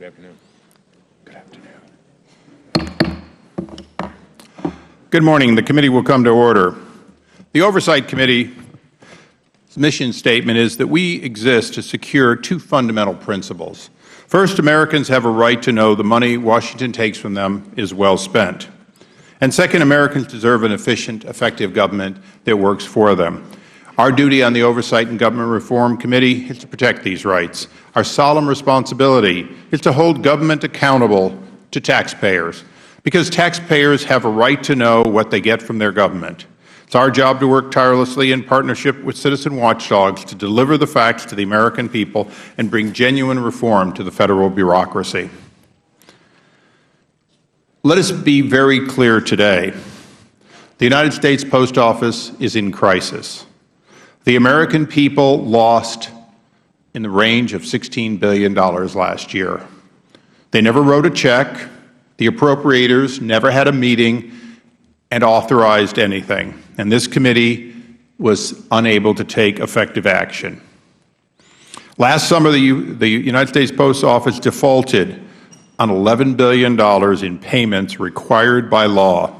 Good afternoon. Good afternoon. Good morning. The committee will come to order. The Oversight Committee's mission statement is that we exist to secure two fundamental principles. First, Americans have a right to know the money Washington takes from them is well spent. And second, Americans deserve an efficient, effective government that works for them. Our duty on the Oversight and Government Reform Committee is to protect these rights. Our solemn responsibility is to hold government accountable to taxpayers, because taxpayers have a right to know what they get from their government. It's our job to work tirelessly in partnership with citizen watchdogs to deliver the facts to the American people and bring genuine reform to the federal bureaucracy. Let us be very clear today. The United States Post Office is in crisis. The American people lost in the range of $16 billion last year. They never wrote a check. The appropriators never had a meeting and authorized anything. And this committee was unable to take effective action. Last summer, the United States Post Office defaulted on $11 billion in payments required by law.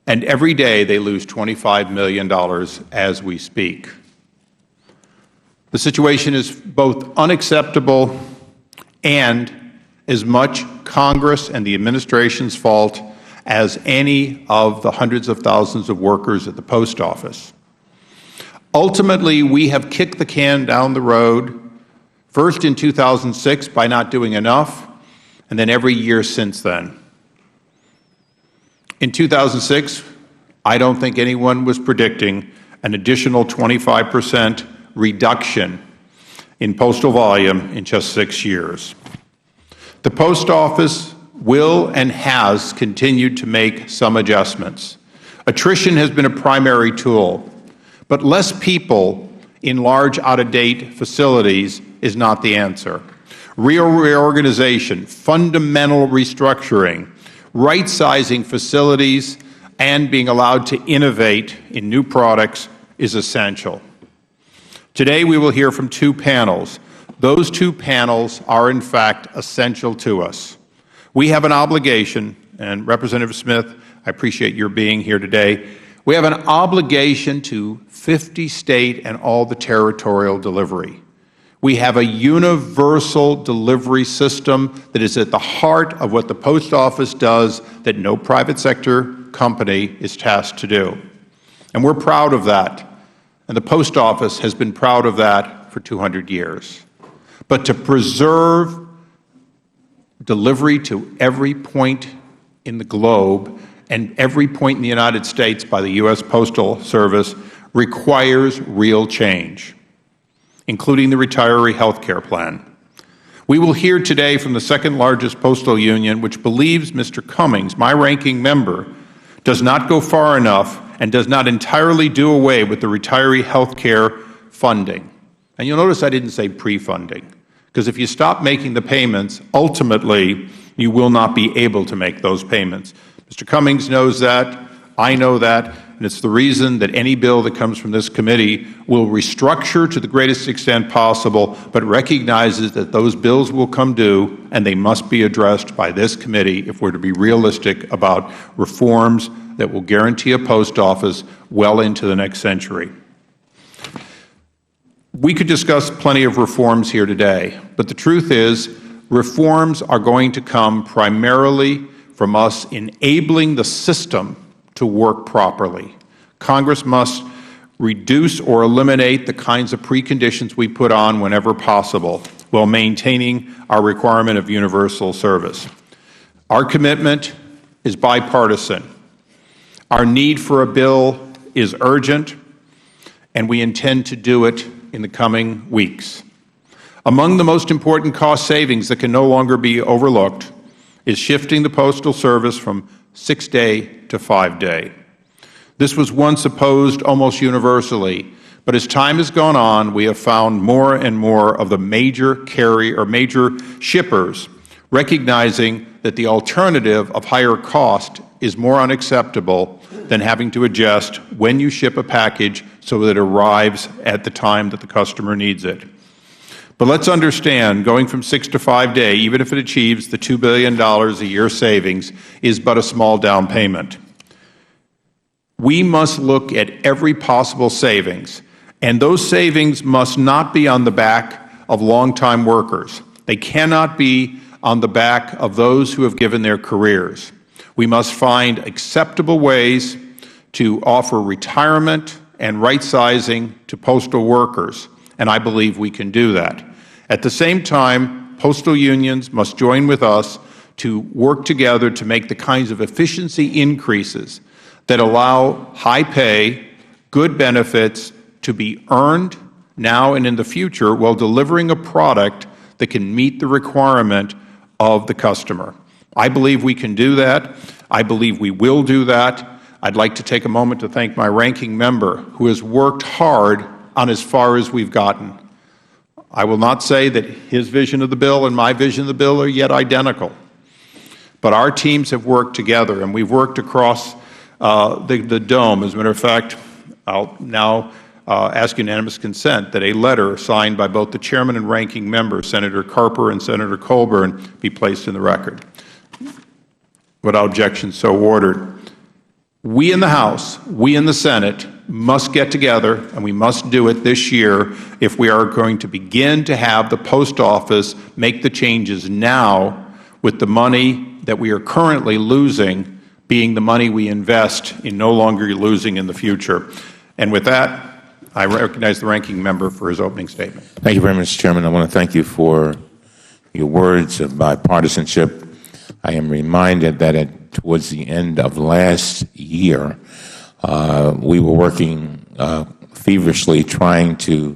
And every day they lose $25 million as we speak. The situation is both unacceptable and as much Congress and the administration's fault as any of the hundreds of thousands of workers at the Post Office. Ultimately, we have kicked the can down the road, first in 2006 by not doing enough, and then every year since then. In 2006, I don't think anyone was predicting an additional 25% reduction in postal volume in just 6 years. The Post Office will and has continued to make some adjustments. Attrition has been a primary tool, but less people in large, out-of-date facilities is not the answer. Real reorganization, fundamental restructuring, right-sizing facilities, and being allowed to innovate in new products is essential. Today we will hear from two panels. Those two panels are in fact essential to us. We have an obligation, and Representative Smith, I appreciate your being here today. We have an obligation to 50 state and all the territorial delivery. We have a universal delivery system that is at the heart of what the Post Office does that no private sector company is tasked to do. And we're proud of that. And the Post Office has been proud of that for 200 years. But to preserve delivery to every point in the globe and every point in the United States by the U.S. Postal Service requires real change, including the retiree health care plan. We will hear today from the second largest postal union, which believes Mr. Cummings, my ranking member, does not go far enough and does not entirely do away with the retiree health care funding. And you'll notice I didn't say pre-funding, because if you stop making the payments, ultimately you will not be able to make those payments. Mr. Cummings knows that, I know that, and it's the reason that any bill that comes from this committee will restructure to the greatest extent possible, but recognizes that those bills will come due and they must be addressed by this committee if we're to be realistic about reforms that will guarantee a post office well into the next century. We could discuss plenty of reforms here today, but the truth is reforms are going to come primarily from us enabling the system to work properly. Congress must reduce or eliminate the kinds of preconditions we put on whenever possible while maintaining our requirement of universal service. Our commitment is bipartisan. Our need for a bill is urgent, and we intend to do it in the coming weeks. Among the most important cost savings that can no longer be overlooked is shifting the Postal Service from 6-day to 5-day. This was once opposed almost universally, but as time has gone on, we have found more and more of the major shippers recognizing that the alternative of higher cost is more unacceptable than having to adjust when you ship a package so that it arrives at the time that the customer needs it. But let's understand, going from 6 to 5 day, even if it achieves the $2 billion a year savings, is but a small down payment. We must look at every possible savings, and those savings must not be on the back of long-time workers. They cannot be on the back of those who have given their careers. We must find acceptable ways to offer retirement and right-sizing to postal workers, and I believe we can do that. At the same time, postal unions must join with us to work together to make the kinds of efficiency increases that allow high pay, good benefits to be earned now and in the future while delivering a product that can meet the requirement of the customer. I believe we can do that. I believe we will do that. I'd like to take a moment to thank my ranking member, who has worked hard on as far as we've gotten. I will not say that his vision of the bill and my vision of the bill are yet identical, but our teams have worked together, and we've worked across the dome. As a matter of fact, I'll now ask unanimous consent that a letter signed by both the chairman and ranking member, Senator Carper and Senator Colburn, be placed in the record. Without objection, so ordered. We in the House, we in the Senate, must get together, and we must do it this year if we are going to begin to have the Post Office make the changes now, with the money that we are currently losing being the money we invest in no longer losing in the future. And with that, I recognize the ranking member for his opening statement. Thank you very much, Mr. Chairman. I want to thank you for your words of bipartisanship. I am reminded that towards the end of last year, we were working feverishly trying to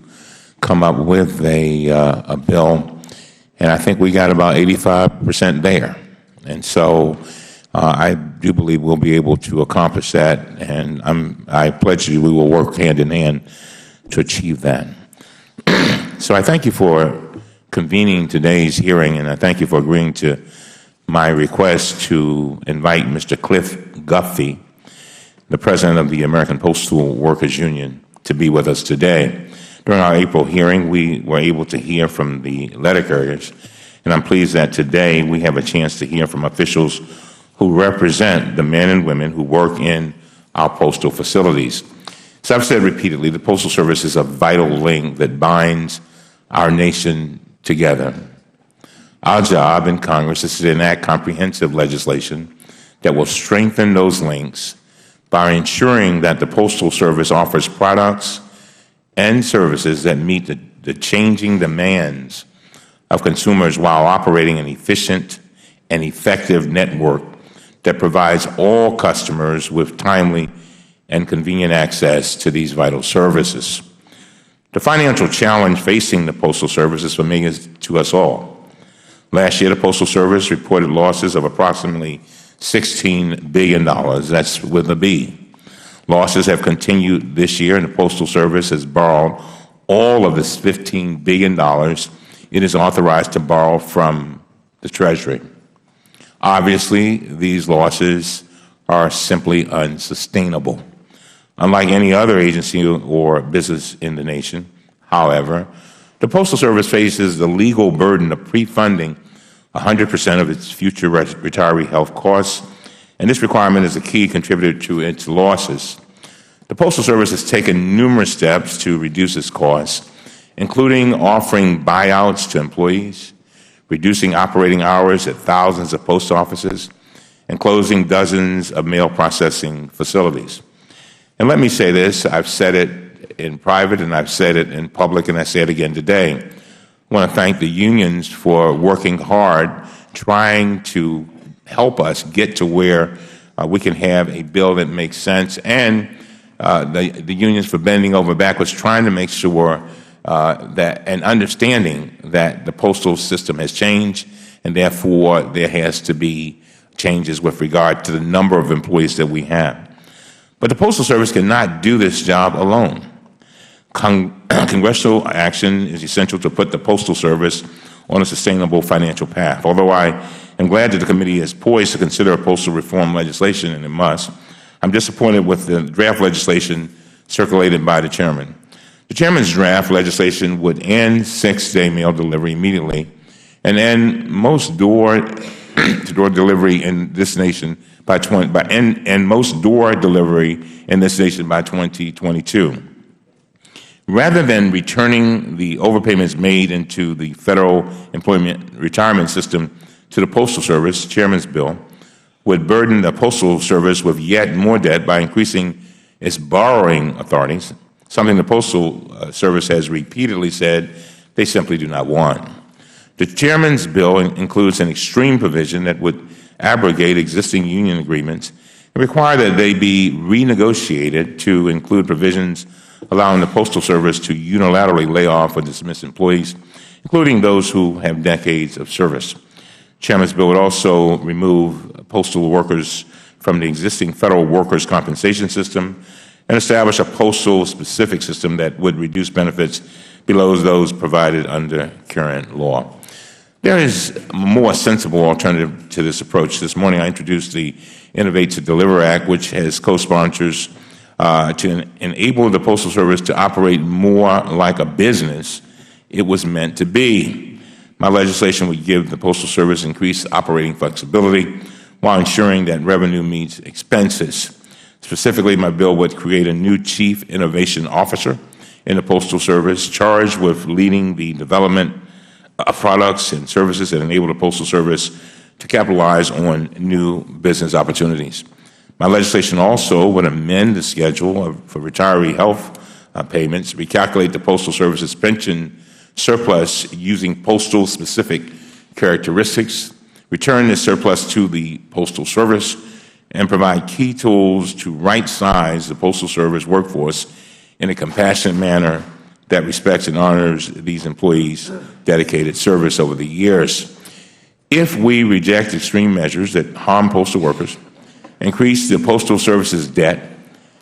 come up with a bill, and I think we got about 85% there. And so I do believe we'll be able to accomplish that, and I pledge you we will work hand in hand to achieve that. So I thank you for convening today's hearing, and I thank you for agreeing to my request to invite Mr. Cliff Guffey, the president of the American Postal Workers Union, to be with us today. During our April hearing, we were able to hear from the letter carriers, and I'm pleased that today we have a chance to hear from officials who represent the men and women who work in our postal facilities. As I've said repeatedly, the Postal Service is a vital link that binds our nation together. Our job in Congress is to enact comprehensive legislation that will strengthen those links by ensuring that the Postal Service offers products and services that meet the changing demands of consumers while operating an efficient and effective network that provides all customers with timely and convenient access to these vital services. The financial challenge facing the Postal Service is familiar to us all. Last year, the Postal Service reported losses of approximately $16 billion. That's with a B. Losses have continued this year, and the Postal Service has borrowed all of this $15 billion it is authorized to borrow from the Treasury. Obviously, these losses are simply unsustainable. Unlike any other agency or business in the nation, however, the Postal Service faces the legal burden of pre-funding 100% of its future retiree health costs, and this requirement is a key contributor to its losses. The Postal Service has taken numerous steps to reduce its costs, including offering buyouts to employees, reducing operating hours at thousands of post offices, and closing dozens of mail processing facilities. And let me say this, I've said it in private and I've said it in public, and I say it again today. I want to thank the unions for working hard, trying to help us get to where we can have a bill that makes sense, and the unions for bending over backwards, trying to make sure that and understanding that the postal system has changed, and therefore there has to be changes with regard to the number of employees that we have. But the Postal Service cannot do this job alone. Congressional action is essential to put the Postal Service on a sustainable financial path. Although I am glad that the committee is poised to consider postal reform legislation, and it must, I'm disappointed with the draft legislation circulated by the chairman. The Chairman's draft legislation would end 6-day mail delivery immediately and end most door-to-door delivery in this nation most door delivery in this nation by 2022. Rather than returning the overpayments made into the federal employment retirement system to the Postal Service, Chairman's bill would burden the Postal Service with yet more debt by increasing its borrowing authorities, something the Postal Service has repeatedly said they simply do not want. The Chairman's bill includes an extreme provision that would abrogate existing union agreements and require that they be renegotiated to include provisions allowing the Postal Service to unilaterally lay off or dismiss employees, including those who have decades of service. Chairman's bill would also remove postal workers from the existing federal workers' compensation system and establish a postal-specific system that would reduce benefits below those provided under current law. There is a more sensible alternative to this approach. This morning I introduced the Innovate to Deliver Act, which has co-sponsors to enable the Postal Service to operate more like a business it was meant to be. My legislation would give the Postal Service increased operating flexibility while ensuring that revenue meets expenses. Specifically, my bill would create a new Chief Innovation Officer in the Postal Service charged with leading the development of products and services that enable the Postal Service to capitalize on new business opportunities. My legislation also would amend the schedule for retiree health payments, recalculate the Postal Service's pension surplus using postal-specific characteristics, return this surplus to the Postal Service, and provide key tools to right-size the Postal Service workforce in a compassionate manner that respects and honors these employees' dedicated service over the years. If we reject extreme measures that harm postal workers, increase the Postal Service's debt,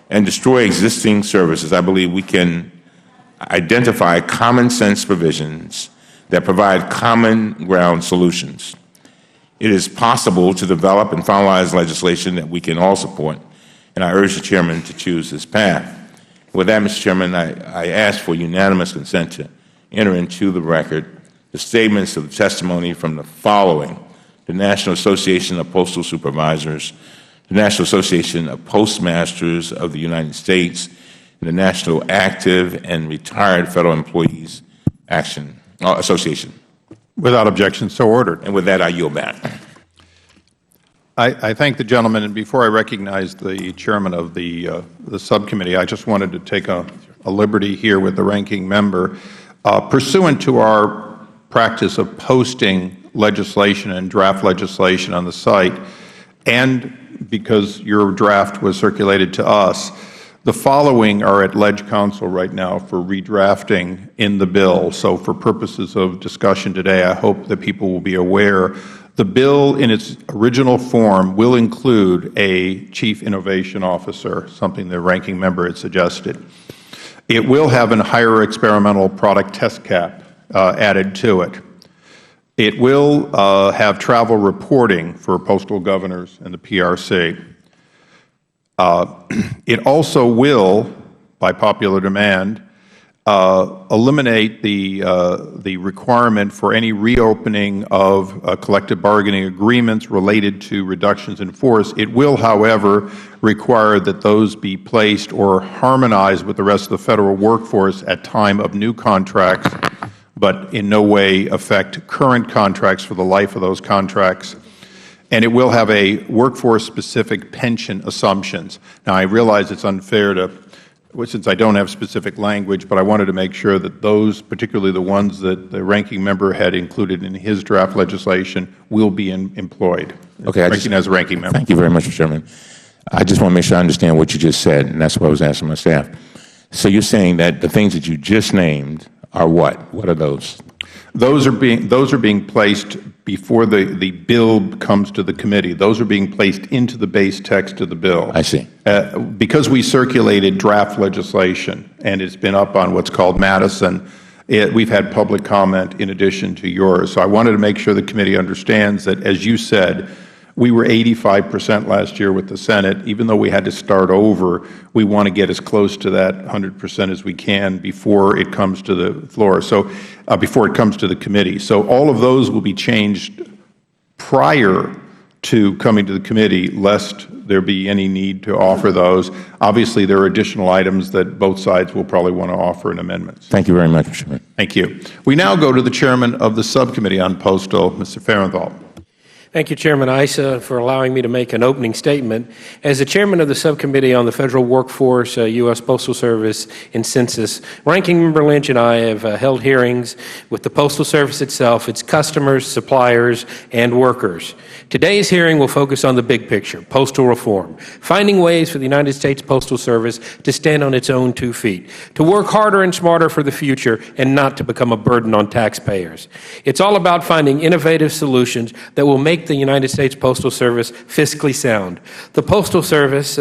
and destroy existing services, I believe we can identify common-sense provisions that provide common ground solutions. It is possible to develop and finalize legislation that we can all support, and I urge the Chairman to choose this path. With that, Mr. Chairman, I ask for unanimous consent to enter into the record the statements of the testimony from the following: the National Association of Postal Supervisors, the National Association of Postmasters of the United States, and the National Active and Retired Federal Employees Association. Without objection, so ordered. And with that, I yield back. I thank the gentleman, and before I recognize the chairman of the subcommittee, I just wanted to take a liberty here with the ranking member. Pursuant to our practice of posting legislation and draft legislation on the site, and because your draft was circulated to us, the following are at Ledge Council right now for redrafting in the bill. So for purposes of discussion today, I hope that people will be aware. The bill in its original form will include a Chief Innovation Officer, something the ranking member had suggested. It will have a higher experimental product test cap added to it. It will have travel reporting for postal governors and the PRC. It also will, by popular demand, eliminate the requirement for any reopening of collective bargaining agreements related to reductions in force. It will, however, require that those be placed or harmonized with the rest of the Federal workforce at time of new contracts, but in no way affect current contracts for the life of those contracts. And it will have a workforce-specific pension assumptions. Now, I realize it's unfair to, since I don't have specific language, but I wanted to make sure that those, particularly the ones that the ranking member had included in his draft legislation, will be employed. Okay, as the ranking member. Thank you very much, Mr. Chairman. I just want to make sure I understand what you just said, and that's what I was asking my staff. So you're saying that the things that you just named are what? What are those? Those are being placed before the bill comes to the committee. Those are being placed into the base text of the bill. I see. Because we circulated draft legislation, and it's been up on what's called Madison, we've had public comment in addition to yours. So I wanted to make sure the committee understands that, as you said, We were 85% last year with the Senate. Even though we had to start over, we want to get as close to that 100% as we can before it comes to the floor, before it comes to the committee. So all of those will be changed prior to coming to the committee, lest there be any need to offer those. Obviously, there are additional items that both sides will probably want to offer in amendments. Thank you very much, Mr. Chairman. Thank you. We now go to the Chairman of the Subcommittee on Postal, Mr. Farenthold. Thank you, Chairman Issa, for allowing me to make an opening statement. As the Chairman of the Subcommittee on the Federal Workforce, U.S. Postal Service, and Census, Ranking Member Lynch and I have held hearings with the Postal Service itself, its customers, suppliers, and workers. Today's hearing will focus on the big picture, postal reform, finding ways for the United States Postal Service to stand on its own 2 feet, to work harder and smarter for the future, and not to become a burden on taxpayers. It's all about finding innovative solutions that will make the United States Postal Service fiscally sound. The Postal Service,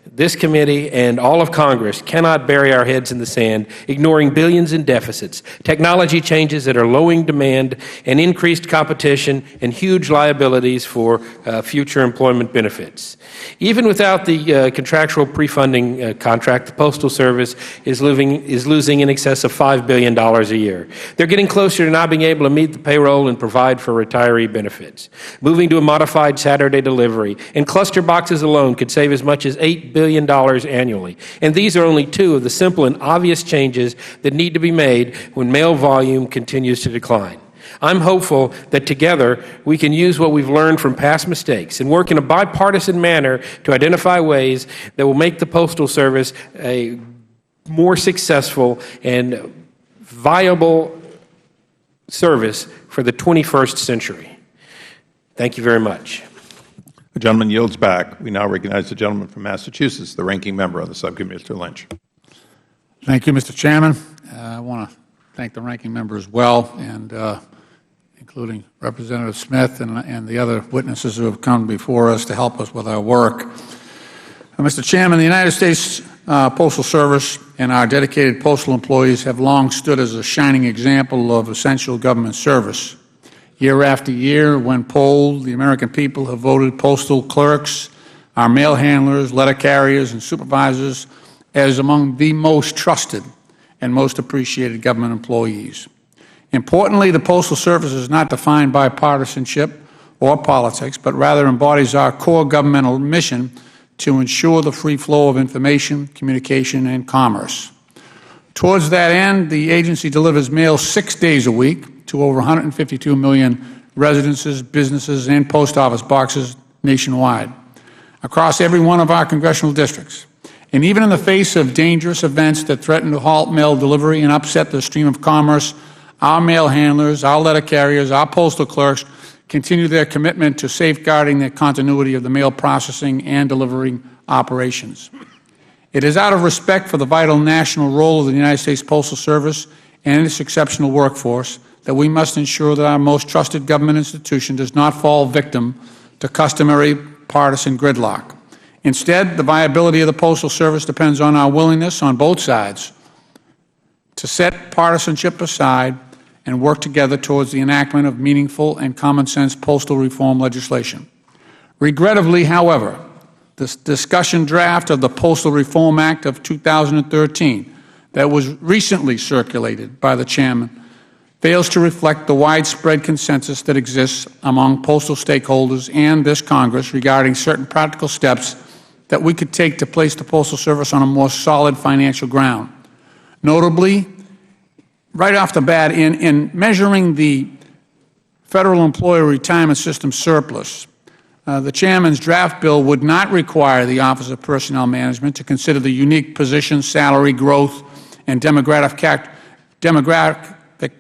this committee, and all of Congress cannot bury our heads in the sand, ignoring billions in deficits, technology changes that are lowering demand, and increased competition, and huge liabilities for future employment benefits. Even without the contractual pre-funding contract, the Postal Service is losing in excess of $5 billion a year. They're getting closer to not being able to meet the payroll and provide for retiree benefits. Moving to a modified Saturday delivery and cluster boxes alone could save as much as $8 billion annually. And these are only 2 of the simple and obvious changes that need to be made when mail volume continues to decline. I'm hopeful that together we can use what we've learned from past mistakes and work in a bipartisan manner to identify ways that will make the Postal Service a more successful and viable service for the 21st century. Thank you very much. The gentleman yields back. We now recognize the gentleman from Massachusetts, the ranking member of the subcommittee, Mr. Lynch. Thank you, Mr. Chairman. I want to thank the ranking member as well, and including Representative Smith and the other witnesses who have come before us to help us with our work. Mr. Chairman, the United States Postal Service and our dedicated postal employees have long stood as a shining example of essential government service. Year after year, when polled, the American people have voted postal clerks, our mail handlers, letter carriers, and supervisors as among the most trusted and most appreciated government employees. Importantly, the Postal Service is not defined by partisanship or politics, but rather embodies our core governmental mission to ensure the free flow of information, communication, and commerce. Towards that end, the agency delivers mail 6 days a week to over 152 million residences, businesses, and post office boxes nationwide, across every one of our congressional districts. And even in the face of dangerous events that threaten to halt mail delivery and upset the stream of commerce, our mail handlers, our letter carriers, our postal clerks continue their commitment to safeguarding the continuity of the mail processing and delivering operations. It is out of respect for the vital national role of the United States Postal Service and its exceptional workforce that we must ensure that our most trusted government institution does not fall victim to customary partisan gridlock. Instead, the viability of the Postal Service depends on our willingness on both sides to set partisanship aside and work together towards the enactment of meaningful and common-sense postal reform legislation. Regrettably, however, the discussion draft of the Postal Reform Act of 2013 that was recently circulated by the Chairman fails to reflect the widespread consensus that exists among postal stakeholders and this Congress regarding certain practical steps that we could take to place the Postal Service on a more solid financial ground. Notably, right off the bat, in measuring the Federal Employee Retirement System surplus, the Chairman's draft bill would not require the Office of Personnel Management to consider the unique position, salary, growth, and demographic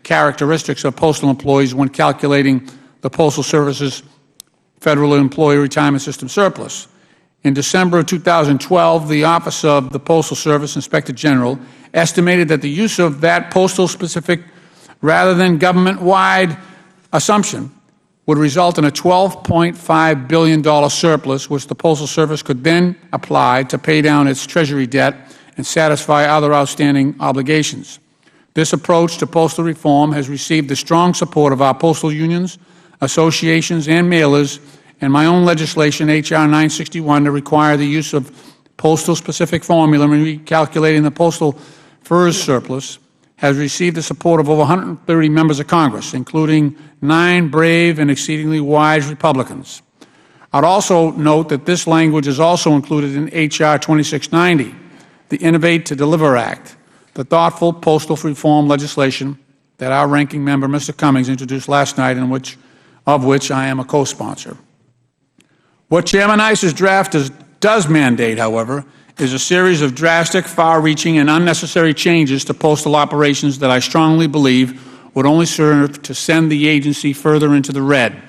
characteristics of postal employees when calculating the Postal Service's Federal Employee Retirement System surplus. In December of 2012, the Office of the Postal Service Inspector General estimated that the use of that postal-specific rather than government-wide assumption would result in a $12.5 billion surplus, which the Postal Service could then apply to pay down its Treasury debt and satisfy other outstanding obligations. This approach to postal reform has received the strong support of our postal unions, associations, and mailers, and my own legislation, H.R. 961, to require the use of postal-specific formula in recalculating the postal FERS surplus, has received the support of over 130 members of Congress, including 9 brave and exceedingly wise Republicans. I'd also note that this language is also included in H.R. 2690, the Innovate to Deliver Act, the thoughtful postal reform legislation that our ranking member, Mr. Cummings, introduced last night, of which I am a co-sponsor. What Chairman Issa's draft does mandate, however, is a series of drastic, far-reaching, and unnecessary changes to postal operations that I strongly believe would only serve to send the agency further into the red.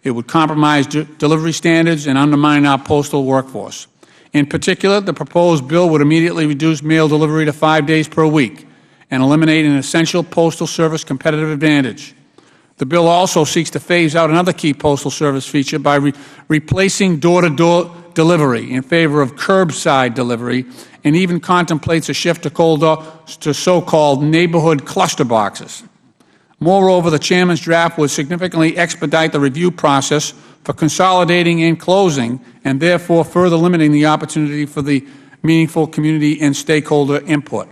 It would compromise delivery standards and undermine our postal workforce. In particular, the proposed bill would immediately reduce mail delivery to 5 days per week and eliminate an essential postal service competitive advantage. The bill also seeks to phase out another key postal service feature by replacing door-to-door delivery in favor of curbside delivery, and even contemplates a shift to so-called neighborhood cluster boxes. Moreover, the Chairman's draft would significantly expedite the review process for consolidating and closing, and therefore further limiting the opportunity for the meaningful community and stakeholder input.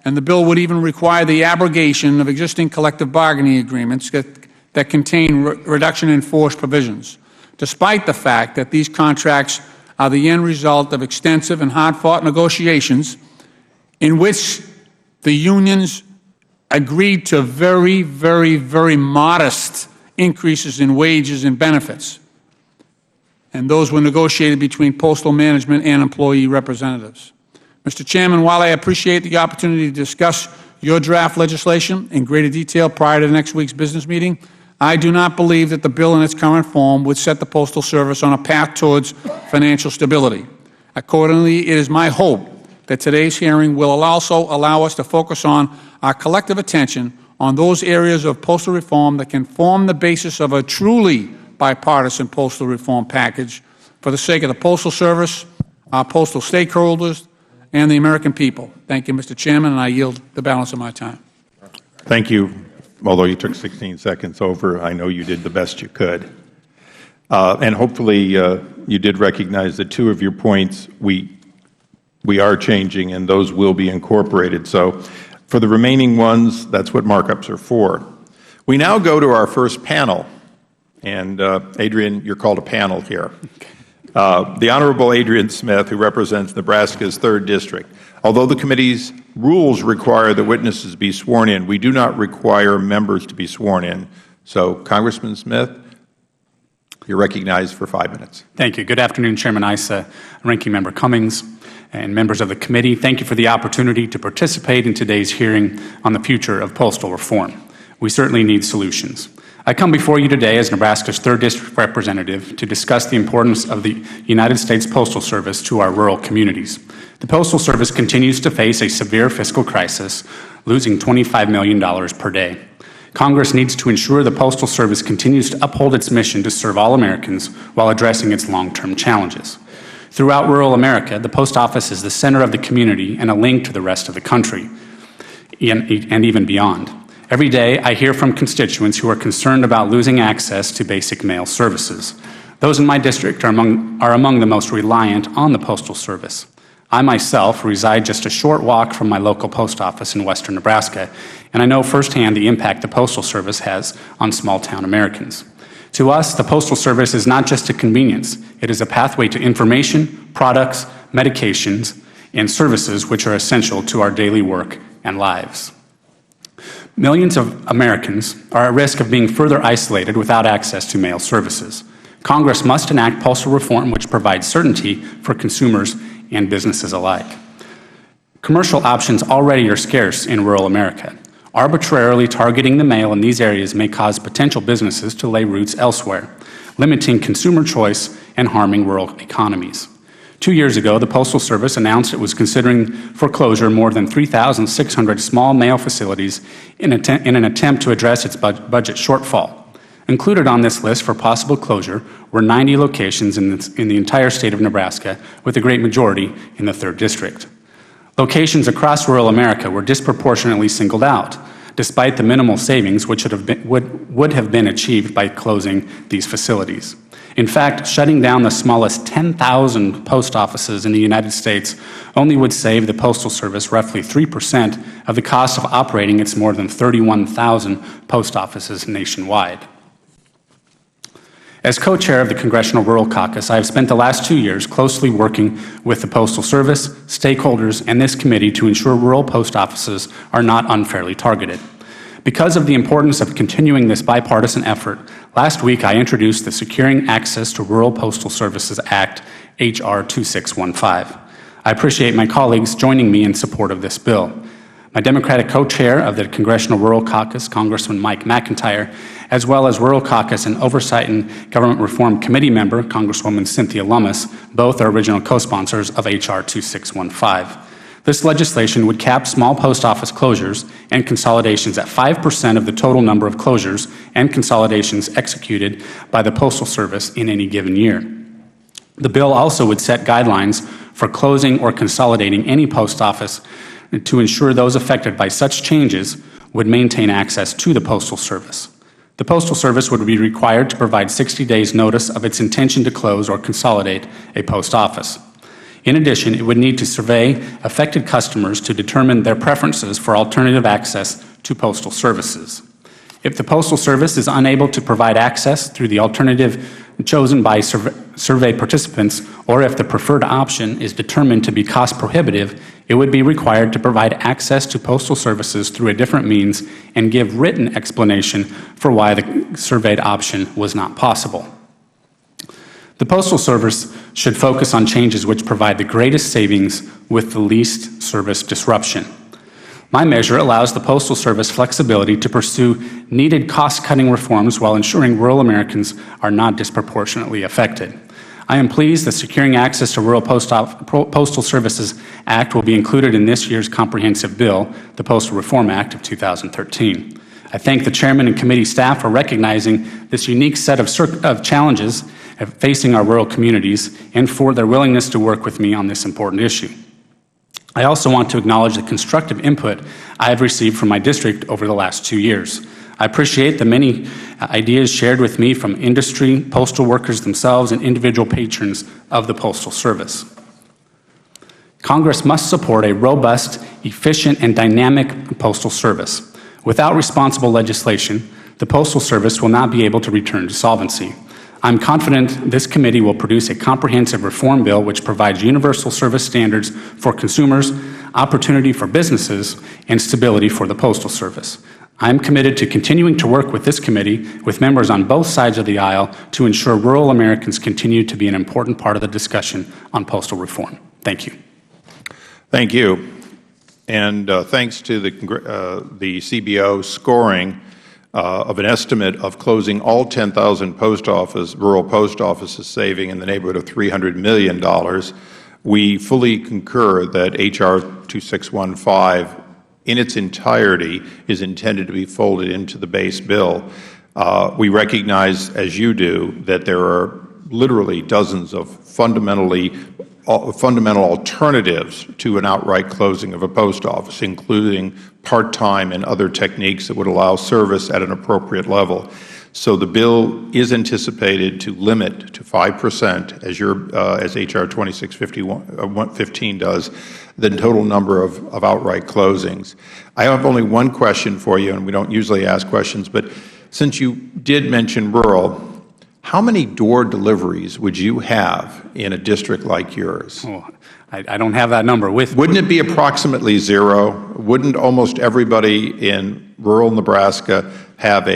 And the bill would even require the abrogation of existing collective bargaining agreements that contain reduction in force provisions, despite the fact that these contracts are the end result of extensive and hard-fought negotiations in which the unions agreed to very, very, very modest increases in wages and benefits. And those were negotiated between postal management and employee representatives. Mr. Chairman, while I appreciate the opportunity to discuss your draft legislation in greater detail prior to next week's business meeting, I do not believe that the bill in its current form would set the Postal Service on a path towards financial stability. Accordingly, it is my hope that today's hearing will also allow us to focus on our collective attention on those areas of postal reform that can form the basis of a truly bipartisan postal reform package for the sake of the Postal Service, our postal stakeholders, and the American people. Thank you, Mr. Chairman, and I yield the balance of my time. Thank you. Although you took 16 seconds over, I know you did the best you could. And hopefully you did recognize that 2 of your points we are changing, and those will be incorporated. So for the remaining ones, that's what markups are for. We now go to our first panel. And Adrian, you're called a panel here. The Honorable Adrian Smith, who represents Nebraska's 3rd District. Although the committee's rules require that witnesses be sworn in, we do not require members to be sworn in. So, Congressman Smith, you're recognized for 5 minutes. Thank you. Good afternoon, Chairman Issa, Ranking Member Cummings, and members of the committee. Thank you for the opportunity to participate in today's hearing on the future of postal reform. We certainly need solutions. I come before you today as Nebraska's 3rd District representative to discuss the importance of the United States Postal Service to our rural communities. The Postal Service continues to face a severe fiscal crisis, losing $25 million per day. Congress needs to ensure the Postal Service continues to uphold its mission to serve all Americans while addressing its long-term challenges. Throughout rural America, the Post Office is the center of the community and a link to the rest of the country, and even beyond. Every day, I hear from constituents who are concerned about losing access to basic mail services. Those in my district are among the most reliant on the Postal Service. I myself reside just a short walk from my local post office in western Nebraska, and I know firsthand the impact the Postal Service has on small-town Americans. To us, the Postal Service is not just a convenience. It is a pathway to information, products, medications, and services which are essential to our daily work and lives. Millions of Americans are at risk of being further isolated without access to mail services. Congress must enact postal reform which provides certainty for consumers and businesses alike. Commercial options already are scarce in rural America. Arbitrarily targeting the mail in these areas may cause potential businesses to lay roots elsewhere, limiting consumer choice and harming rural economies. 2 years ago, the Postal Service announced it was considering foreclosure more than 3,600 small mail facilities in an attempt to address its budget shortfall. Included on this list for possible closure were 90 locations in the entire state of Nebraska, with a great majority in the 3rd District. Locations across rural America were disproportionately singled out, despite the minimal savings which would have been achieved by closing these facilities. In fact, shutting down the smallest 10,000 post offices in the United States only would save the Postal Service roughly 3% of the cost of operating its more than 31,000 post offices nationwide. As co-chair of the Congressional Rural Caucus, I have spent the last 2 years closely working with the Postal Service, stakeholders, and this committee to ensure rural post offices are not unfairly targeted. Because of the importance of continuing this bipartisan effort, last week I introduced the Securing Access to Rural Postal Services Act, H.R. 2615. I appreciate my colleagues joining me in support of this bill. My Democratic co-chair of the Congressional Rural Caucus, Congressman Mike McIntyre, as well as Rural Caucus and Oversight and Government Reform Committee member, Congresswoman Cynthia Lummis, both are original co-sponsors of H.R. 2615. This legislation would cap small post office closures and consolidations at 5% of the total number of closures and consolidations executed by the Postal Service in any given year. The bill also would set guidelines for closing or consolidating any post office to ensure those affected by such changes would maintain access to the Postal Service. The Postal Service would be required to provide 60 days' notice of its intention to close or consolidate a post office. In addition, it would need to survey affected customers to determine their preferences for alternative access to postal services. If the Postal Service is unable to provide access through the alternative chosen by survey participants, or if the preferred option is determined to be cost prohibitive, it would be required to provide access to postal services through a different means and give written explanation for why the surveyed option was not possible. The Postal Service should focus on changes which provide the greatest savings with the least service disruption. My measure allows the Postal Service flexibility to pursue needed cost-cutting reforms while ensuring rural Americans are not disproportionately affected. I am pleased the Securing Access to Rural Postal Services Act will be included in this year's comprehensive bill, the Postal Reform Act of 2013. I thank the Chairman and committee staff for recognizing this unique set of challenges facing our rural communities and for their willingness to work with me on this important issue. I also want to acknowledge the constructive input I have received from my district over the last 2 years. I appreciate the many ideas shared with me from industry, postal workers themselves, and individual patrons of the Postal Service. Congress must support a robust, efficient, and dynamic postal service. Without responsible legislation, the Postal Service will not be able to return to solvency. I'm confident this committee will produce a comprehensive reform bill which provides universal service standards for consumers, opportunity for businesses, and stability for the Postal Service. I'm committed to continuing to work with this committee, with members on both sides of the aisle, to ensure rural Americans continue to be an important part of the discussion on postal reform. Thank you. Thank you. And thanks to the CBO scoring of an estimate of closing all 10,000 rural post offices, saving in the neighborhood of $300 million, we fully concur that H.R. 2615 in its entirety is intended to be folded into the base bill. We recognize, as you do, that there are literally dozens of fundamental alternatives to an outright closing of a post office, including part-time and other techniques that would allow service at an appropriate level. So the bill is anticipated to limit to 5%, as H.R. 2615 does, the total number of outright closings. I have only one question for you, and we don't usually ask questions, but since you did mention rural, how many door deliveries would you have in a district like yours? Oh, I don't have that number with me. Wouldn't it be approximately zero? Wouldn't almost everybody in rural Nebraska have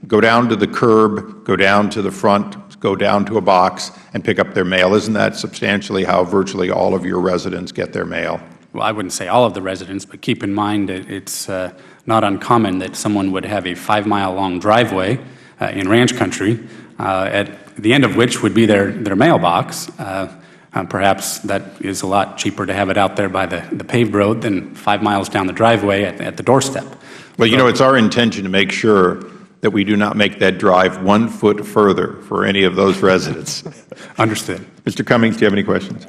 go down to the curb, go down to the front, go down to a box, and pick up their mail? Isn't that substantially how virtually all of your residents get their mail? Well, I wouldn't say all of the residents, but keep in mind that it's not uncommon that someone would have a 5-mile-long driveway in ranch country, at the end of which would be their mailbox. Perhaps that is a lot cheaper to have it out there by the paved road than 5 miles down the driveway at the doorstep. Well, you know, it's our intention to make sure that we do not make that drive 1 foot further for any of those residents. Understood. Mr. Cummings, do you have any questions?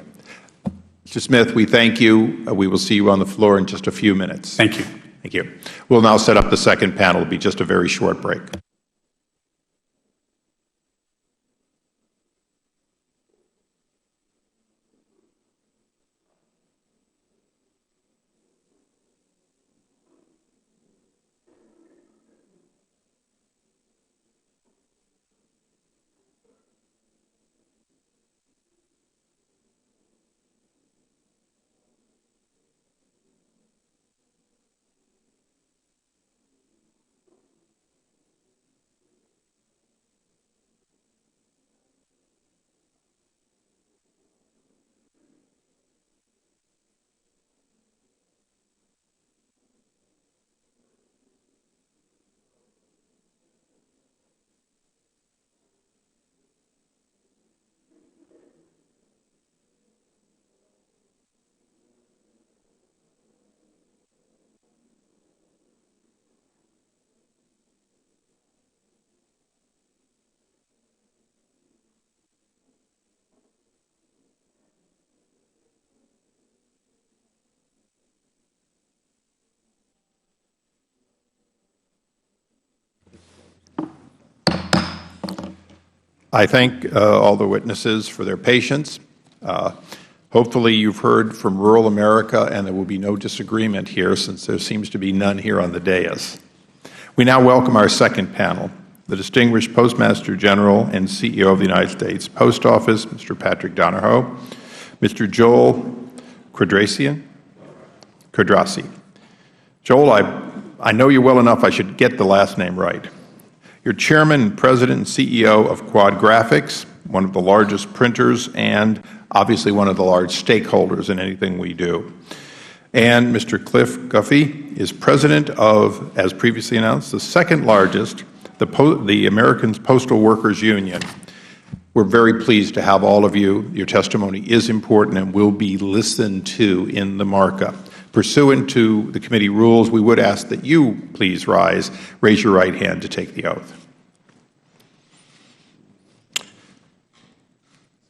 Mr. Smith, we thank you. We will see you on the floor in just a few minutes. Thank you. Thank you. We'll now set up the second panel. It'll be just a very short break. I thank all the witnesses for their patience. Hopefully you've heard from rural America and there will be no disagreement here, since there seems to be none here on the dais. We now welcome our second panel, the distinguished Postmaster General and CEO of the United States Post Office, Mr. Patrick Donohoe, Mr. Joel Quadrasi. Joel, I know you well enough I should get the last name right. You're Chairman, President, and CEO of Quad Graphics, one of the largest printers and obviously one of the large stakeholders in anything we do. And Mr. Cliff Guffey is President of, as previously announced, the second largest, the American Postal Workers Union. We're very pleased to have all of you. Your testimony is important and will be listened to in the markup. Pursuant to the committee rules, we would ask that you please raise your right hand to take the oath.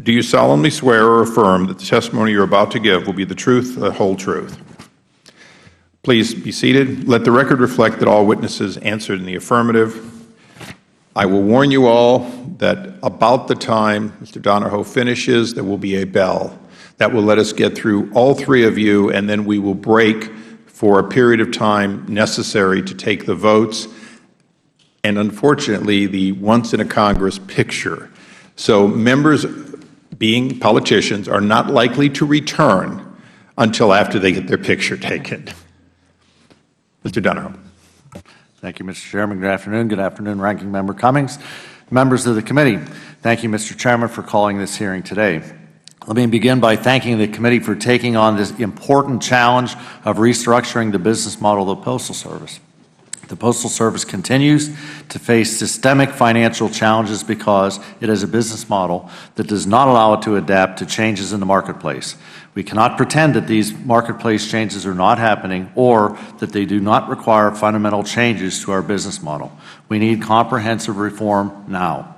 Do you solemnly swear or affirm that the testimony you're about to give will be the truth, the whole truth? Please be seated. Let the record reflect that all witnesses answered in the affirmative. I will warn you all that about the time Mr. Donohoe finishes, there will be a bell. That will let us get through all three of you, and then we will break for a period of time necessary to take the votes and, unfortunately, the once-in-a-Congress picture. So members, being politicians, are not likely to return until after they get their picture taken. Mr. Donohoe. Thank you, Mr. Chairman. Good afternoon. Good afternoon, Ranking Member Cummings, members of the committee. Thank you, Mr. Chairman, for calling this hearing today. Let me begin by thanking the committee for taking on this important challenge of restructuring the business model of the Postal Service. The Postal Service continues to face systemic financial challenges because it is a business model that does not allow it to adapt to changes in the marketplace. We cannot pretend that these marketplace changes are not happening or that they do not require fundamental changes to our business model. We need comprehensive reform now.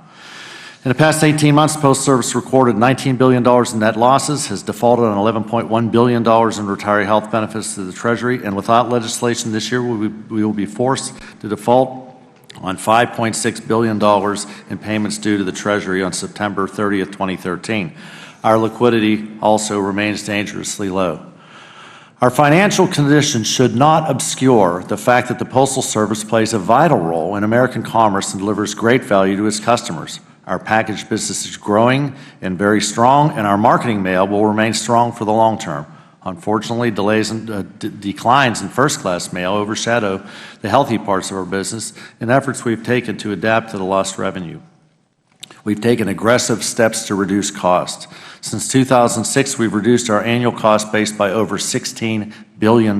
In the past 18 months, the Postal Service recorded $19 billion in net losses, has defaulted on $11.1 billion in retiree health benefits to the Treasury, and without legislation this year, we will be forced to default on $5.6 billion in payments due to the Treasury on September 30th, 2013. Our liquidity also remains dangerously low. Our financial condition should not obscure the fact that the Postal Service plays a vital role in American commerce and delivers great value to its customers. Our package business is growing and very strong, and our marketing mail will remain strong for the long term. Unfortunately, delays and declines in first-class mail overshadow the healthy parts of our business and efforts we've taken to adapt to the lost revenue. We've taken aggressive steps to reduce costs. Since 2006, we've reduced our annual cost base by over $16 billion.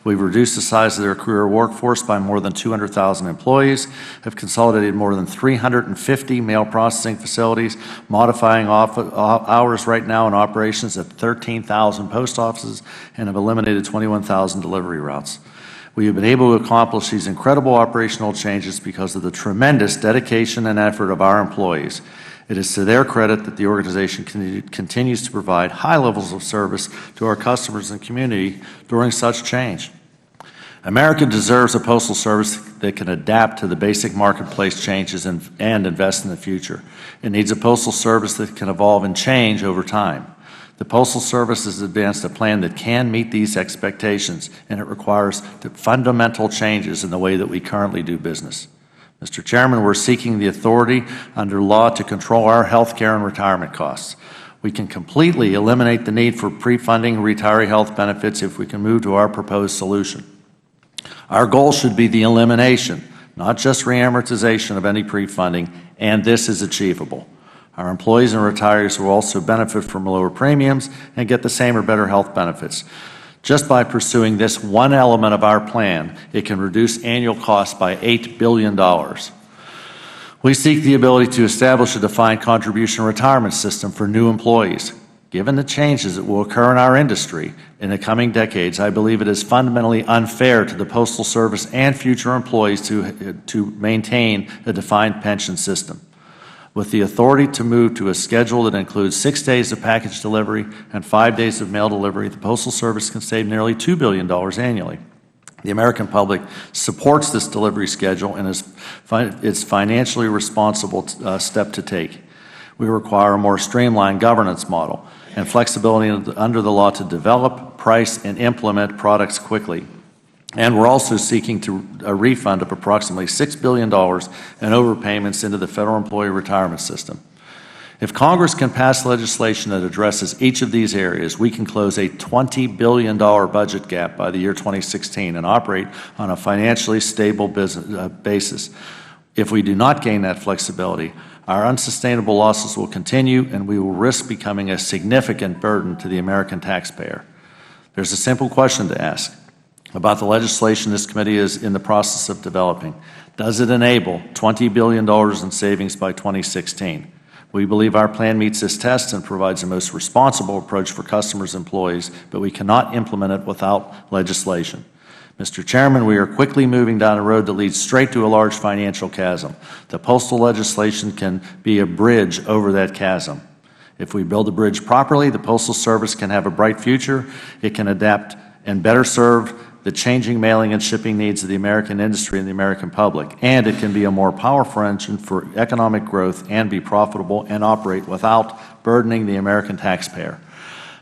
We've reduced the size of their career workforce by more than 200,000 employees, have consolidated more than 350 mail processing facilities, modifying hours right now in operations at 13,000 post offices, and have eliminated 21,000 delivery routes. We have been able to accomplish these incredible operational changes because of the tremendous dedication and effort of our employees. It is to their credit that the organization continues to provide high levels of service to our customers and community during such change. America deserves a postal service that can adapt to the basic marketplace changes and invest in the future. It needs a postal service that can evolve and change over time. The Postal Service has advanced a plan that can meet these expectations, and it requires fundamental changes in the way that we currently do business. Mr. Chairman, we're seeking the authority under law to control our health care and retirement costs. We can completely eliminate the need for pre-funding retiree health benefits if we can move to our proposed solution. Our goal should be the elimination, not just re-amortization of any pre-funding, and this is achievable. Our employees and retirees will also benefit from lower premiums and get the same or better health benefits. Just by pursuing this one element of our plan, it can reduce annual costs by $8 billion. We seek the ability to establish a defined contribution retirement system for new employees. Given the changes that will occur in our industry in the coming decades, I believe it is fundamentally unfair to the Postal Service and future employees to maintain a defined pension system. With the authority to move to a schedule that includes 6 days of package delivery and 5 days of mail delivery, the Postal Service can save nearly $2 billion annually. The American public supports this delivery schedule and it's financially responsible step to take. We require a more streamlined governance model and flexibility under the law to develop, price, and implement products quickly. And we're also seeking a refund of approximately $6 billion in overpayments into the federal employee retirement system. If Congress can pass legislation that addresses each of these areas, we can close a $20 billion budget gap by the year 2016 and operate on a financially stable basis. If we do not gain that flexibility, our unsustainable losses will continue and we will risk becoming a significant burden to the American taxpayer. There's a simple question to ask about the legislation this committee is in the process of developing. Does it enable $20 billion in savings by 2016? We believe our plan meets this test and provides the most responsible approach for customers and employees, but we cannot implement it without legislation. Mr. Chairman, we are quickly moving down a road that leads straight to a large financial chasm. The postal legislation can be a bridge over that chasm. If we build the bridge properly, the Postal Service can have a bright future. It can adapt and better serve the changing mailing and shipping needs of the American industry and the American public, and it can be a more powerful engine for economic growth and be profitable and operate without burdening the American taxpayer.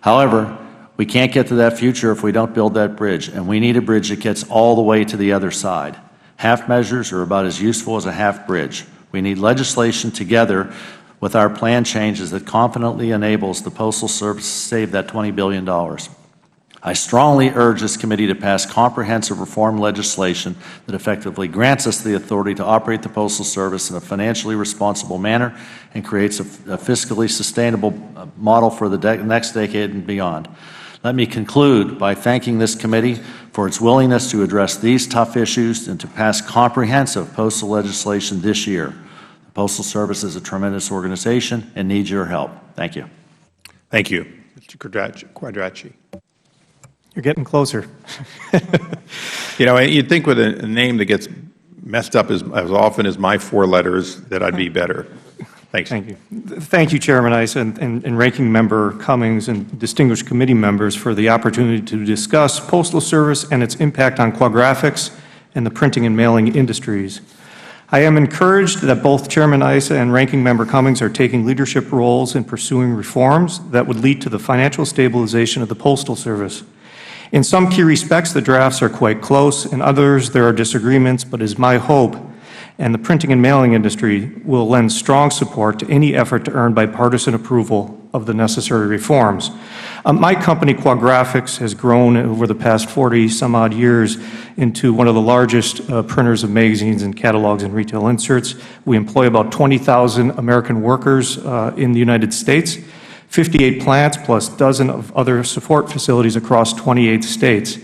However, we can't get to that future if we don't build that bridge, and we need a bridge that gets all the way to the other side. Half measures are about as useful as a half bridge. We need legislation together with our plan changes that confidently enables the Postal Service to save that $20 billion. I strongly urge this committee to pass comprehensive reform legislation that effectively grants us the authority to operate the Postal Service in a financially responsible manner and creates a fiscally sustainable model for the next decade and beyond. Let me conclude by thanking this committee for its willingness to address these tough issues and to pass comprehensive postal legislation this year. The Postal Service is a tremendous organization and needs your help. Thank you. Thank you. Mr. Quadracci. You're getting closer. You know, you'd think with a name that gets messed up as often as my 4 letters that I'd be better. Thanks. Thank you. Thank you, Chairman Issa and Ranking Member Cummings and distinguished committee members for the opportunity to discuss Postal Service and its impact on quagraphics and the printing and mailing industries. I am encouraged that both Chairman Issa and Ranking Member Cummings are taking leadership roles in pursuing reforms that would lead to the financial stabilization of the Postal Service. In some key respects, the drafts are quite close. In others, there are disagreements, but it is my hope and the printing and mailing industry will lend strong support to any effort to earn bipartisan approval of the necessary reforms. My company, Quagraphics, has grown over the past 40-some-odd years into one of the largest printers of magazines and catalogs and retail inserts. We employ about 20,000 American workers in the United States. 58 plants plus a dozen of other support facilities across 28 states.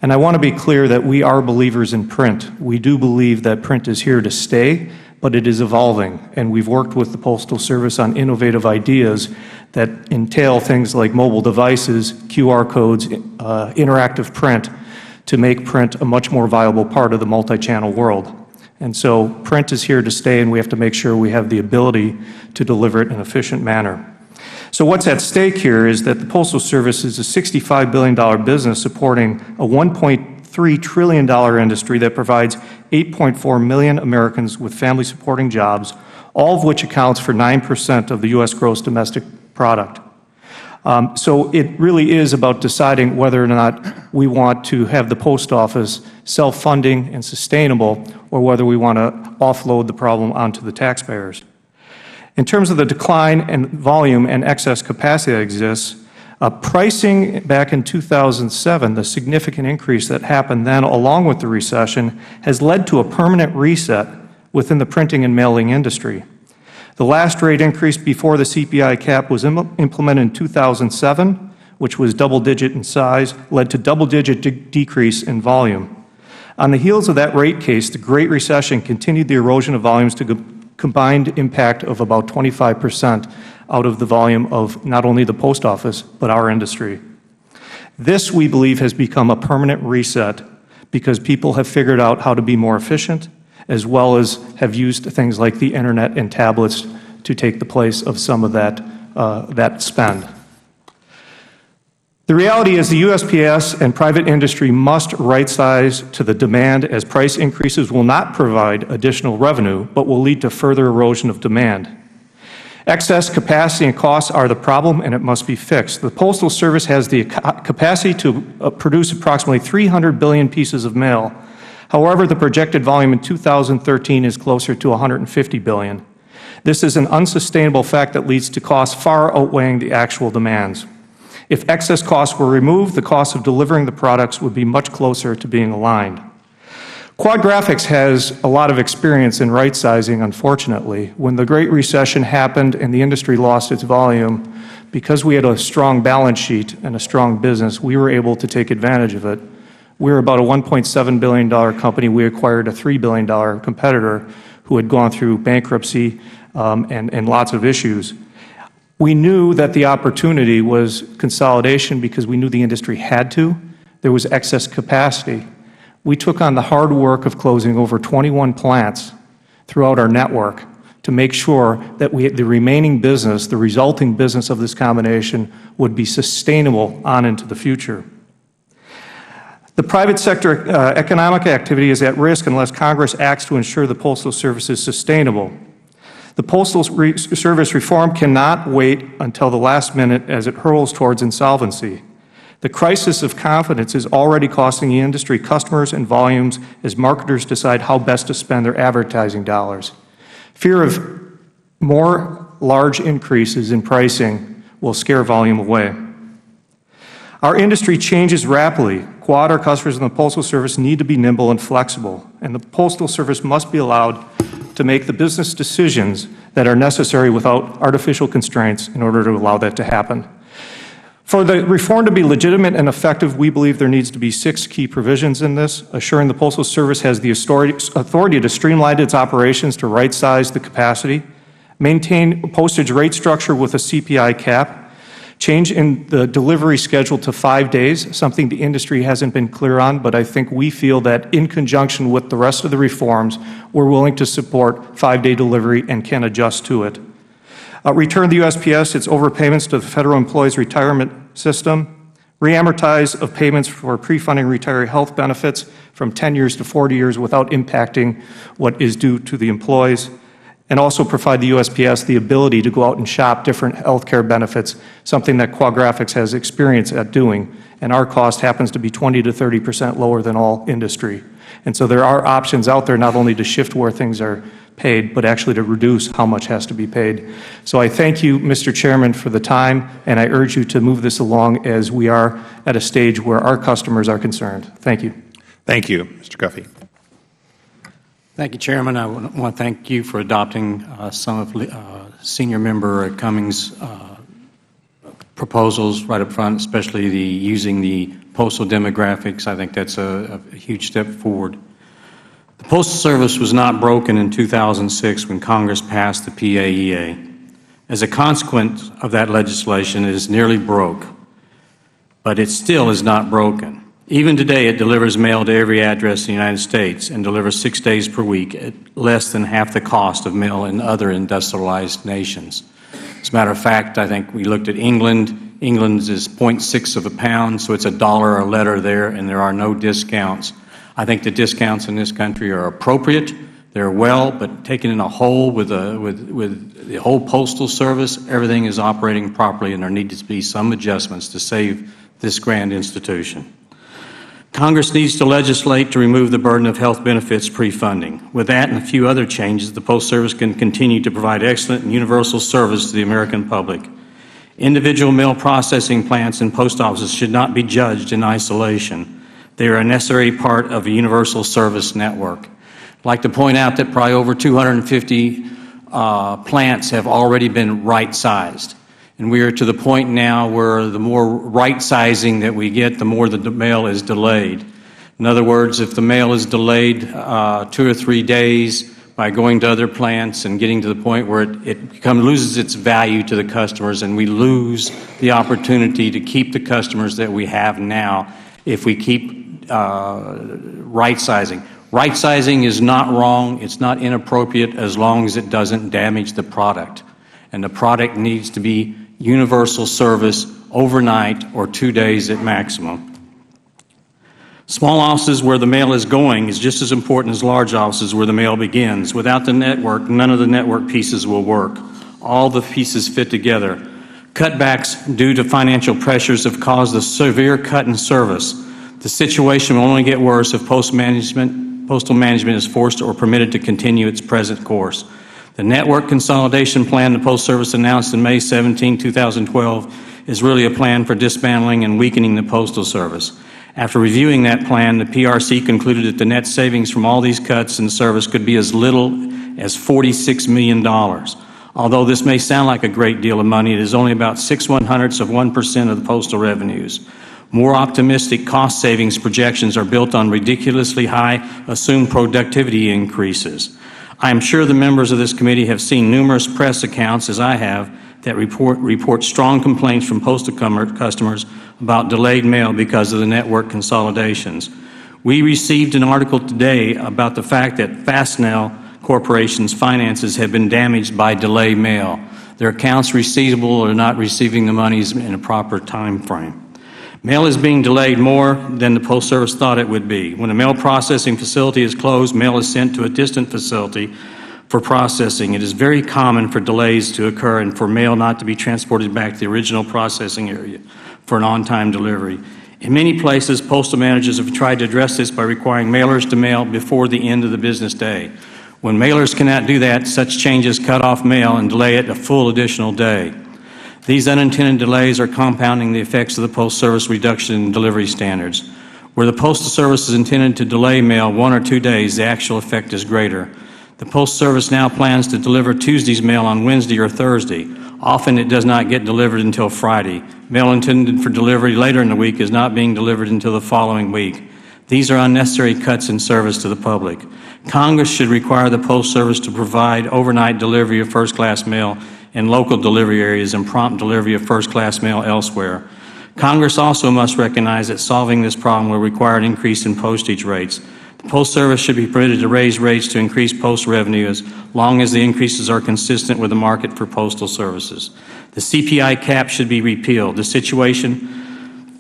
And I want to be clear that we are believers in print. We do believe that print is here to stay, but it is evolving. And we've worked with the Postal Service on innovative ideas that entail things like mobile devices, QR codes, interactive print, to make print a much more viable part of the multi-channel world. And so print is here to stay, and we have to make sure we have the ability to deliver it in an efficient manner. So what's at stake here is that the Postal Service is a $65 billion business supporting a $1.3 trillion industry that provides 8.4 million Americans with family-supporting jobs, all of which accounts for 9% of the U.S. gross domestic product. So it really is about deciding whether or not we want to have the post office self-funding and sustainable, or whether we want to offload the problem onto the taxpayers. In terms of the decline in volume and excess capacity that exists, pricing back in 2007, the significant increase that happened then along with the recession, has led to a permanent reset within the printing and mailing industry. The last rate increase before the CPI cap was implemented in 2007, which was double-digit in size, led to double-digit decrease in volume. On the heels of that rate case, the Great Recession continued the erosion of volumes to combined impact of about 25% out of the volume of not only the post office, but our industry. This, we believe, has become a permanent reset because people have figured out how to be more efficient, as well as have used things like the internet and tablets to take the place of some of that spend. The reality is the USPS and private industry must right-size to the demand, as price increases will not provide additional revenue, but will lead to further erosion of demand. Excess capacity and costs are the problem, and it must be fixed. The Postal Service has the capacity to produce approximately 300 billion pieces of mail. However, the projected volume in 2013 is closer to 150 billion. This is an unsustainable fact that leads to costs far outweighing the actual demands. If excess costs were removed, the cost of delivering the products would be much closer to being aligned. Quad-Graphics has a lot of experience in right-sizing, unfortunately. When the Great Recession happened and the industry lost its volume, because we had a strong balance sheet and a strong business, we were able to take advantage of it. We were about a $1.7 billion company. We acquired a $3 billion competitor who had gone through bankruptcy and lots of issues. We knew that the opportunity was consolidation because we knew the industry had to. There was excess capacity. We took on the hard work of closing over 21 plants throughout our network to make sure that the remaining business, the resulting business of this combination, would be sustainable on into the future. The private sector economic activity is at risk unless Congress acts to ensure the Postal Service is sustainable. The Postal Service reform cannot wait until the last minute as it hurls towards insolvency. The crisis of confidence is already costing the industry customers and volumes as marketers decide how best to spend their advertising dollars. Fear of more large increases in pricing will scare volume away. Our industry changes rapidly. Quad, our customers, and the Postal Service need to be nimble and flexible, and the Postal Service must be allowed to make the business decisions that are necessary without artificial constraints in order to allow that to happen. For the reform to be legitimate and effective, we believe there needs to be 6 key provisions in this: assuring the Postal Service has the authority to streamline its operations to right-size the capacity, maintain a postage rate structure with a CPI cap, change in the delivery schedule to 5 days, something the industry hasn't been clear on, but I think we feel that in conjunction with the rest of the reforms, we're willing to support 5-day delivery and can adjust to it. Return the USPS its overpayments to the federal employees' retirement system, reamortize of payments for pre-funding retiree health benefits from 10 years to 40 years without impacting what is due to the employees, and also provide the USPS the ability to go out and shop different health care benefits, something that Quad-Graphics has experience at doing, and our cost happens to be 20 to 30% lower than all industry. And so there are options out there not only to shift where things are paid, but actually to reduce how much has to be paid. So I thank you, Mr. Chairman, for the time, and I urge you to move this along as we are at a stage where our customers are concerned. Thank you. Thank you. Mr. Guffey. Thank you, Chairman. I want to thank you for adopting some of Senior Member Cummings' proposals right up front, especially using the postal demographics. I think that's a huge step forward. The Postal Service was not broken in 2006 when Congress passed the PAEA. As a consequence of that legislation, it is nearly broke, but it still is not broken. Even today, it delivers mail to every address in the United States and delivers 6 days per week at less than half the cost of mail in other industrialized nations. As a matter of fact, I think we looked at England. England's is 0.6 of a pound, so it's $1 a letter there, and there are no discounts. I think the discounts in this country are appropriate. They're well, but taken in a whole with the whole Postal Service, everything is operating properly, and there needs to be some adjustments to save this grand institution. Congress needs to legislate to remove the burden of health benefits pre-funding. With that and a few other changes, the Postal Service can continue to provide excellent and universal service to the American public. Individual mail processing plants and post offices should not be judged in isolation. They are a necessary part of a universal service network. I'd like to point out that probably over 250 plants have already been right-sized. And we are to the point now where the more right-sizing that we get, the more the mail is delayed. In other words, if the mail is delayed 2 or 3 days by going to other plants and getting to the point where it loses its value to the customers, and we lose the opportunity to keep the customers that we have now if we keep right-sizing. Right-sizing is not wrong. It's not inappropriate as long as it doesn't damage the product. And the product needs to be universal service overnight or 2 days at maximum. Small offices where the mail is going is just as important as large offices where the mail begins. Without the network, none of the network pieces will work. all the pieces fit together. Cutbacks due to financial pressures have caused a severe cut in service. The situation will only get worse if postal management is forced or permitted to continue its present course. The network consolidation plan the Postal Service announced in May 17, 2012 is really a plan for dismantling and weakening the Postal Service. After reviewing that plan, the PRC concluded that the net savings from all these cuts in service could be as little as $46 million. Although this may sound like a great deal of money, it is only about 0.06% of the postal revenues. More optimistic cost savings projections are built on ridiculously high assumed productivity increases. I am sure the members of this committee have seen numerous press accounts, as I have, that report strong complaints from postal customers about delayed mail because of the network consolidations. We received an article today about the fact that Fastenal Corporation's finances have been damaged by delayed mail. Their accounts receivable are not receiving the monies in a proper time frame. Mail is being delayed more than the Postal Service thought it would be. When a mail processing facility is closed, mail is sent to a distant facility for processing. It is very common for delays to occur and for mail not to be transported back to the original processing area for an on-time delivery. In many places, postal managers have tried to address this by requiring mailers to mail before the end of the business day. When mailers cannot do that, such changes cut off mail and delay it a full additional day. These unintended delays are compounding the effects of the Postal Service reduction in delivery standards. Where the Postal Service is intended to delay mail 1 or 2 days, the actual effect is greater. The Postal Service now plans to deliver Tuesday's mail on Wednesday or Thursday. Often it does not get delivered until Friday. Mail intended for delivery later in the week is not being delivered until the following week. These are unnecessary cuts in service to the public. Congress should require the Postal Service to provide overnight delivery of first-class mail in local delivery areas and prompt delivery of first-class mail elsewhere. Congress also must recognize that solving this problem will require an increase in postage rates. The Postal Service should be permitted to raise rates to increase postal revenue as long as the increases are consistent with the market for postal services. The CPI cap should be repealed. The situation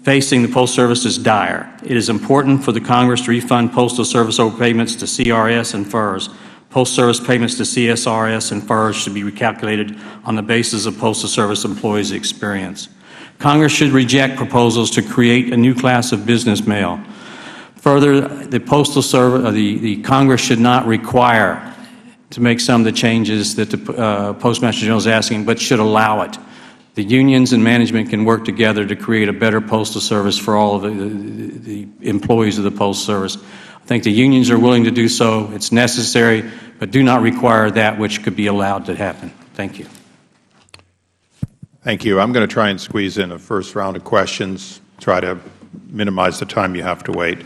facing the Postal Service is dire. It is important for the Congress to refund Postal Service overpayments to CRS and FERS. Postal Service payments to CSRS and FERS should be recalculated on the basis of Postal Service employees' experience. Congress should reject proposals to create a new class of business mail. Further, the Postal Service, the Congress should not require to make some of the changes that the Postmaster General is asking, but should allow it. The unions and management can work together to create a better postal service for all of the employees of the Postal Service. I think the unions are willing to do so. It's necessary, but do not require that which could be allowed to happen. Thank you. Thank you. I'm going to try and squeeze in a first round of questions, try to minimize the time you have to wait.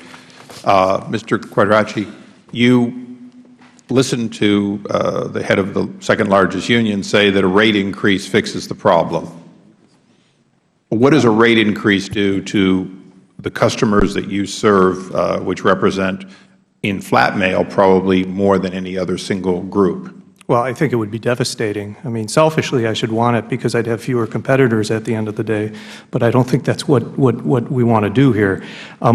Mr. Quadracci, you listened to the head of the second largest union say that a rate increase fixes the problem. What does a rate increase do to the customers that you serve, which represent in flat mail probably more than any other single group? Well, I think it would be devastating. I mean, selfishly, I should want it because I'd have fewer competitors at the end of the day, but I don't think that's what we want to do here.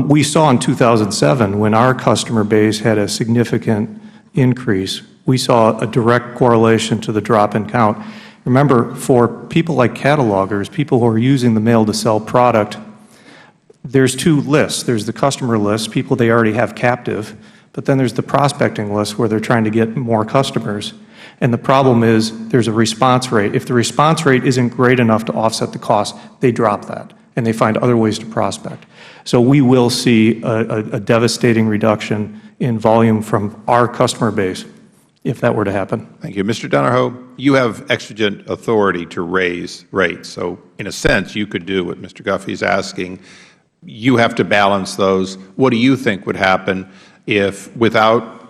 We saw in 2007, when our customer base had a significant increase, we saw a direct correlation to the drop in count. Remember, for people like catalogers, people who are using the mail to sell product, there's two lists. There's the customer list, people they already have captive, but then there's the prospecting list where they're trying to get more customers. And the problem is there's a response rate. If the response rate isn't great enough to offset the cost, they drop that and they find other ways to prospect. So we will see a devastating reduction in volume from our customer base if that were to happen. Thank you. Mr. Donahoe, you have exigent authority to raise rates. So in a sense, you could do what Mr. Guffey is asking. You have to balance those. What do you think would happen if without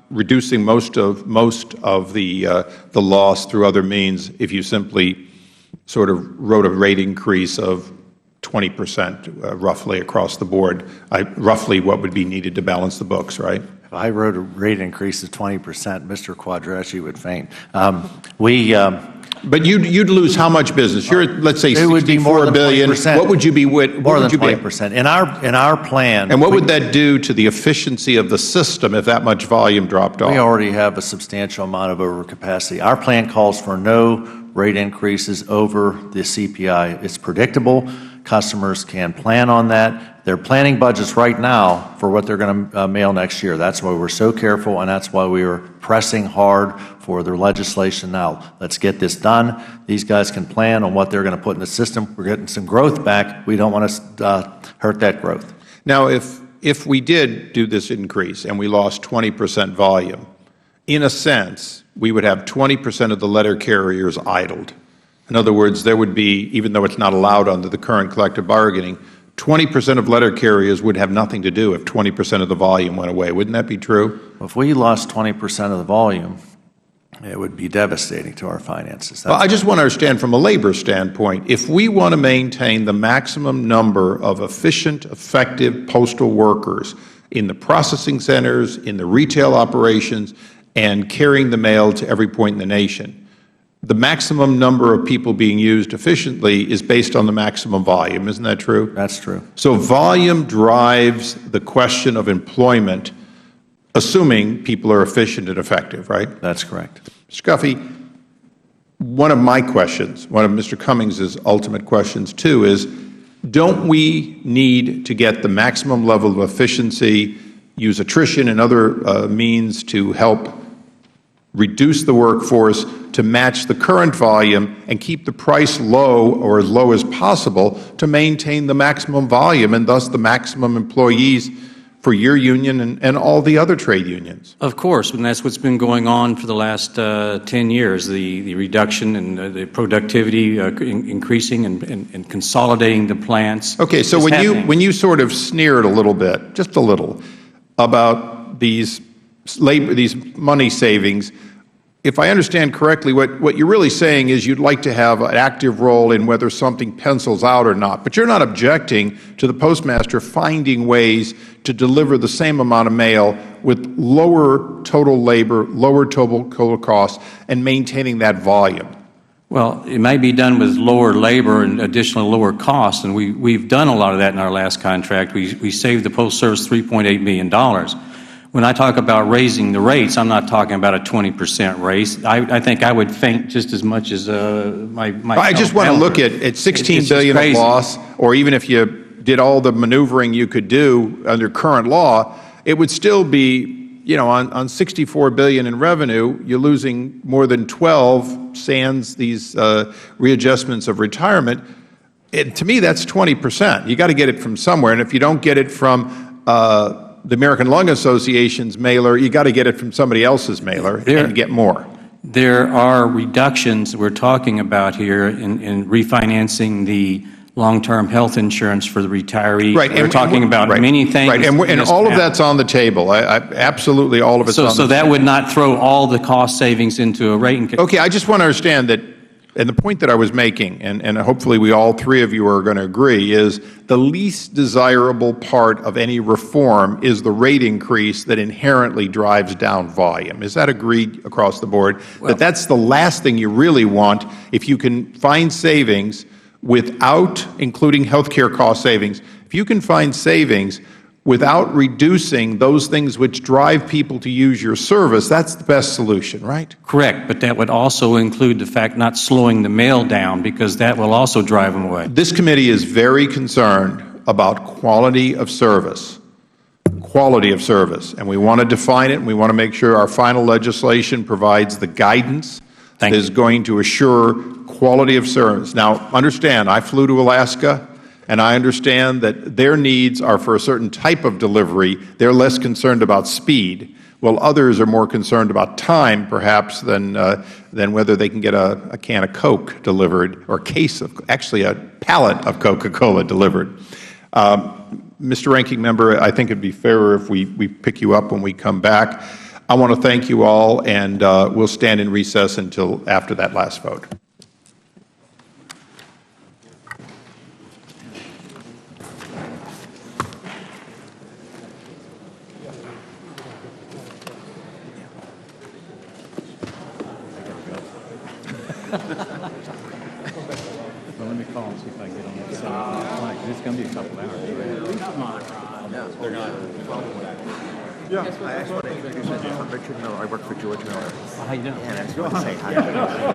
reducing most of the loss through other means, if you simply sort of wrote a rate increase of 20% roughly across the board, roughly what would be needed to balance the books, right? If I wrote a rate increase of 20%, Mr. Quadracci would faint. But you'd lose how much business? You're at, let's say, It would be more $64 than billion. 20%. What would you be with? More than 20%. In our plan. And what would that do to the efficiency of the system if that much volume dropped off? We already have a substantial amount of overcapacity. Our plan calls for no rate increases over the CPI. It's predictable. Customers can plan on that. They're planning budgets right now for what they're going to mail next year. That's why we're so careful, and that's why we are pressing hard for their legislation now. Let's get this done. These guys can plan on what they're going to put in the system. We're getting some growth back. We don't want to hurt that growth. Now, if we did do this increase and we lost 20% volume, in a sense, we would have 20% of the letter carriers idled. In other words, there would be, even though it's not allowed under the current collective bargaining, 20% of letter carriers would have nothing to do if 20% of the volume went away. Wouldn't that be true? If we lost 20% of the volume, it would be devastating to our finances. Well, I just want to understand from a labor standpoint, if we want to maintain the maximum number of efficient, effective postal workers in the processing centers, in the retail operations, and carrying the mail to every point in the nation, the maximum number of people being used efficiently is based on the maximum volume. Isn't that true? That's true. So volume drives the question of employment, assuming people are efficient and effective, right? That's correct. Mr. Guffey, one of my questions, one of Mr. Cummings' ultimate questions too, is don't we need to get the maximum level of efficiency, use attrition and other means to help reduce the workforce to match the current volume and keep the price low or as low as possible to maintain the maximum volume and thus the maximum employees for your union and all the other trade unions? Of course, and that's what's been going on for the last 10 years, the reduction and the productivity increasing and consolidating the plants. Okay, so when you sort of sneered a little bit, just a little, about these money savings, if I understand correctly, what you're really saying is you'd like to have an active role in whether something pencils out or not, but you're not objecting to the postmaster finding ways to deliver the same amount of mail with lower total labor, lower total costs, and maintaining that volume. Well, it may be done with lower labor and additional lower costs, and we've done a lot of that in our last contract. We saved the Postal Service $3.8 million. When I talk about raising the rates, I'm not talking about a 20% raise. I think I would faint just as much as my I just want to look at $16 billion of loss, or even if you did all the maneuvering you could do under current law, it would still be, you know, on $64 billion in revenue, you're losing more than 12 sans these readjustments of retirement. To me, that's 20%. You got to get it from somewhere, and if you don't get it from the American Lung Association's mailer, you got to get it from somebody else's mailer and get more. There are reductions we're talking about here in refinancing the long-term health insurance for the retiree. Right. We're talking about many things. Right, and all of that's on the table. Absolutely all of it's on the table. So that would not throw all the cost savings into a rate increase. Okay, I just want to understand that, and the point that I was making, and hopefully we all three of you are going to agree, is the least desirable part of any reform is the rate increase that inherently drives down volume. Is that agreed across the board? Well, that's the last thing you really want if you can find savings without including health care cost savings. If you can find savings without reducing those things which drive people to use your service, that's the best solution, right? Correct, but that would also include the fact not slowing the mail down, because that will also drive them away. This committee is very concerned about quality of service. Quality of service. And we want to define it, and we want to make sure our final legislation provides the guidance that is going to assure quality of service. Now, understand, I flew to Alaska, and I understand that their needs are for a certain type of delivery. They're less concerned about speed, while others are more concerned about time, perhaps, than whether they can get a can of Coke delivered, or actually a pallet of Coca-Cola delivered. Mr. Ranking Member, I think it would be fairer if we pick you up when we come back. I want to thank you all, and we'll stand in recess until after that last vote. Let me call and see if I can get on the side. It's going to be a couple hours. They're not. Yeah. I just want to introduce myself. I'm Richard Miller. I work for George Miller. How you doing? And I just want to say hi.